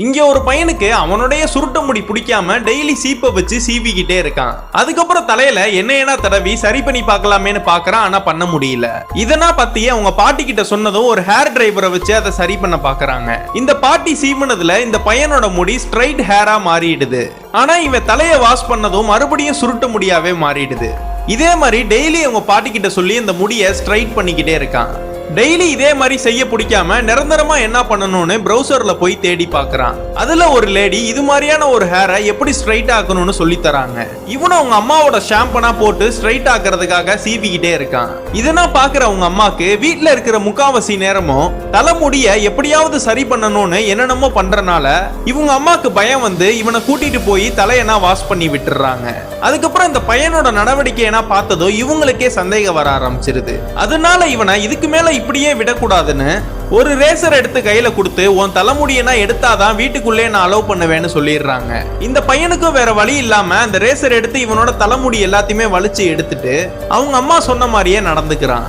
இங்க ஒரு பையனுக்கு அவனுடைய சுருட்ட முடி பிடிக்காம டெய்லி சீப்பை வச்சு சீவிக்கிட்டே இருக்கான். அதுக்கப்புறம் தலையில என்ன தடவி சரி பண்ணி பார்க்கலாமேன்னு பாக்குறான். ஆனா பண்ண முடியல. இதெல்லாம் பத்தி அவங்க பாட்டி கிட்ட சொன்னதும் ஒரு ஹேர் டிரைவரை வச்சு அதை சரி பண்ண பாக்குறாங்க. இந்த பாட்டி சீவுனதுல இந்த பையனோட முடி ஸ்ட்ரைட் ஹேரா மாறிடுது. ஆனா இவன் தலையை வாஷ் பண்ணதும் மறுபடியும் சுருட்ட முடியாவே மாறிடுது. இதே மாதிரி டெய்லி அவங்க பாட்டி கிட்ட சொல்லி இந்த முடியை ஸ்ட்ரைட் பண்ணிக்கிட்டே இருக்கான். டெய்லி இதே மாதிரி செய்ய பிடிக்காம நிரந்தரமா என்ன பண்ணணும்னு பிரவுசர்ல போய் தேடி பாக்குறான். அதுல ஒரு லேடி இது மாதிரியான ஒரு ஹேரை எப்படி ஸ்ட்ரைட் ஆக்கணும்னு சொல்லி தராங்க. இவனும் அவங்க அம்மாவோட ஷாம்பனா போட்டு ஸ்ட்ரைட் ஆக்குறதுக்காக சீவிக்கிட்டே இருக்கான். இதெல்லாம் பாக்குற அவங்க அம்மாக்கு வீட்டுல இருக்கிற முக்காவாசி நேரமும் தலைமுடிய எப்படியாவது சரி பண்ணணும்னு என்னென்னமோ பண்றனால இவங்க அம்மாக்கு பயம் வந்து இவனை கூட்டிட்டு போய் தலையனா வாஷ் பண்ணி விட்டுறாங்க. அதுக்கப்புறம் இந்த பையனோட நடவடிக்கையனா பார்த்ததோ இவங்களுக்கே சந்தேகம் வர ஆரம்பிச்சிருது. அதனால இவனை இதுக்கு மேல இப்படியே விடக்கூடாதுன்னு ஒரு ரேசர் எடுத்து கையில கொடுத்து உன் தலைமுடியனா எடுத்தாதான் வீட்டுக்குள்ளே நான் அலோவ் பண்ணுவேன்னு சொல்லிடுறாங்க. இந்த பையனுக்கும் வேற வழி இல்லாம அந்த ரேசர் எடுத்து இவனோட தலைமுடி எல்லாத்தையுமே வலிச்சு எடுத்துட்டு அவங்க அம்மா சொன்ன மாதிரியே நடந்துக்கிறான்.